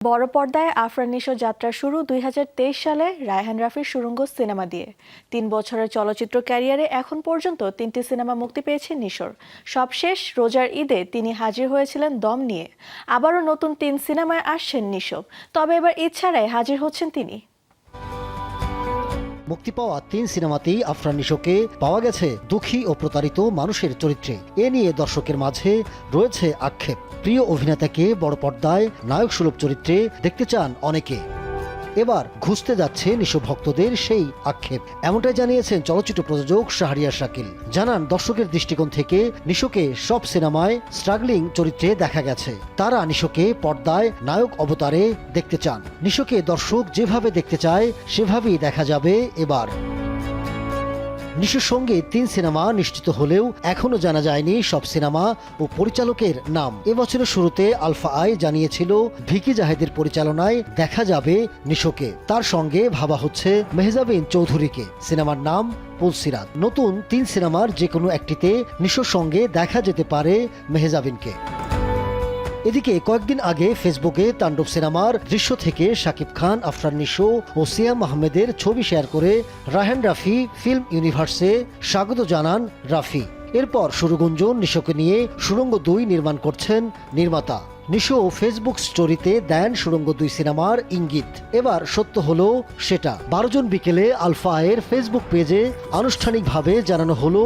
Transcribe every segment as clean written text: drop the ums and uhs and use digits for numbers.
বড় পর্দায় আফরান নিশোর যাত্রা শুরু ২০২৩ সালে রায়হান রাফির সুড়ঙ্গ সিনেমা দিয়ে। ৩ বছরের চলচ্চিত্র ক্যারিয়ারে এখন পর্যন্ত ৩টি সিনেমা মুক্তি পেয়েছে নিশোর। সবশেষ রোজার ঈদে তিনি হাজির হয়েছিলেন দম নিয়ে। আবারও নতুন ৩ সিনেমায় আসছেন নিশো, তবে এবার ঈদ ছাড়াই হাজির হচ্ছেন তিনি। মুক্তি পাওয়া ৩ সিনেমাতেই আফরান নিশোকে পাওয়া গেছে দুঃখী ও প্রতারিত মানুষের চরিত্রে। এ নিয়ে দর্শকের মাঝে রয়েছে আক্ষেপ। প্রিয় অভিনেতাকে বড় পর্দায় নায়ক সুলভ চরিত্রে দেখতে চান অনেকে। এবার ঘুষতে যাচ্ছে নিশো ভক্তদের সেই আক্ষেপ। এমনটাই জানিয়েছেন চলচ্চিত্র প্রযোজক শাহরিয়ার শাকিল। জানান, দর্শকের দৃষ্টিকোণ থেকে নিশোকে সব সিনেমায় স্ট্রাগলিং চরিত্রে দেখা গেছে। তারা নিশোকে পর্দায় নায়ক অবতারে দেখতে চান। নিশোকে দর্শক যেভাবে দেখতে চায় সেভাবেই দেখা যাবে এবার। নিশোর সঙ্গে ৩ সিনেমা নিশ্চিত হলেও এখনো জানা যায়নি সব সিনেমা ও পরিচালকের নাম। এবছরের শুরুতে আলফা আই জানিয়েছিল ভিকি জাহেদের পরিচালনায় দেখা যাবে নিশোকে। তার সঙ্গে ভাবা হচ্ছে মেহজাবিন চৌধুরীকে। সিনেমার নাম পুলসিরাত। নতুন ৩ সিনেমার যে কোনো একটিতে নিশোর সঙ্গে দেখা যেতে পারে মেহজাবিনকে। এদিকে কয়েকদিন আগে ফেসবুকে তাণ্ডব সিনেমার দৃশ্য থেকে শাকিব খান, আফরান নিশো ও সিয়াম আহমেদের ছবি শেয়ার করে রায়হান রাফি ফিল্ম ইউনিভার্সে স্বাগত জানান রাফি। এরপর শুরু গুঞ্জন নিশোকে নিয়ে সুড়ঙ্গ ২ নির্মাণ করছেন নির্মাতা। নিশো ফেসবুক স্টোরিতে দেন সুড়ঙ্গ ২ সিনেমার ইঙ্গিত। এবার সত্য হলো সেটা। ১২ জন বিকেলে আলফা এর ফেসবুক পেজে আনুষ্ঠানিকভাবে জানানো হলো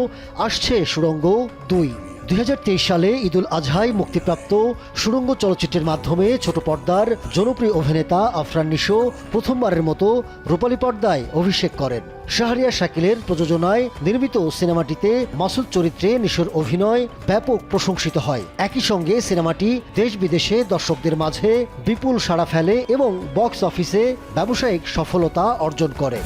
আসছে সুড়ঙ্গ ২। ২০২৩ সালে ঈদুল আজহায় মুক্তিপ্রাপ্ত সুড়ঙ্গ চলচ্চিত্রের মাধ্যমে ছোট পর্দার জনপ্রিয় অভিনেতা আফরান নিশো প্রথমবারের মতো রূপালী পর্দায় অভিষেক করেন। শাহরিয়ার শাকিলের প্রযোজনায় নির্মিত সিনেমাটিতে মাসুদ চরিত্রে নিশোর অভিনয় ব্যাপক প্রশংসিত হয়। একই সঙ্গে সিনেমাটি দেশ বিদেশে দর্শকদের মাঝে বিপুল সাড়া ফেলে এবং বক্স অফিসে ব্যবসায়িক সফলতা অর্জন করে।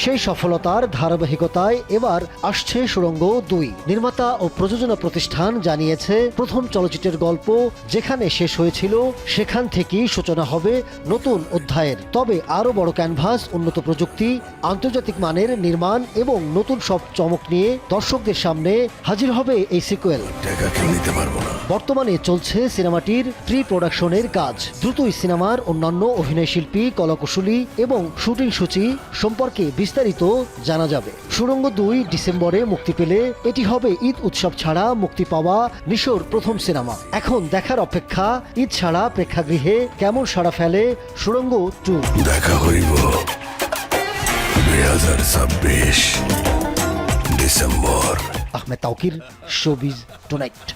সেই সফলতার ধারাবাহিকতায় এবার আসছে সুড়ঙ্গ ২। নির্মাতা ও প্রযোজনা প্রতিষ্ঠান জানিয়েছে, প্রথম চলচ্চিত্রের গল্প যেখানে শেষ হয়েছিল সেখান থেকেই সূচনা হবে নতুন অধ্যায়ের। তবে আরও বড় ক্যানভাস, উন্নত প্রযুক্তি, আন্তর্জাতিক মানের নির্মাণ এবং নতুন সব চমক নিয়ে দর্শকদের সামনে হাজির হবে এই সিকুয়েল। বর্তমানে চলছে সিনেমাটির প্রি প্রোডাকশনের কাজ। দ্রুতই সিনেমার অন্যান্য অভিনয়শিল্পী, কলাকুশলী এবং শুটিং সূচি সম্পর্কে বিস্তারিত জানা যাবে। সুড়ঙ্গ ২ ডিসেম্বরে মুক্তি পেলে এটি হবে ঈদ উৎসব ছাড়া মুক্তি পাওয়া নিশোর প্রথম সিনেমা। এখন দেখার অপেক্ষা ঈদ ছাড়া প্রেক্ষাগৃহে কেমন সাড়া ফেলে সুড়ঙ্গ ২। দেখা হইব ২০২৬ December. Ahmed Tauquir, showbiz tonight.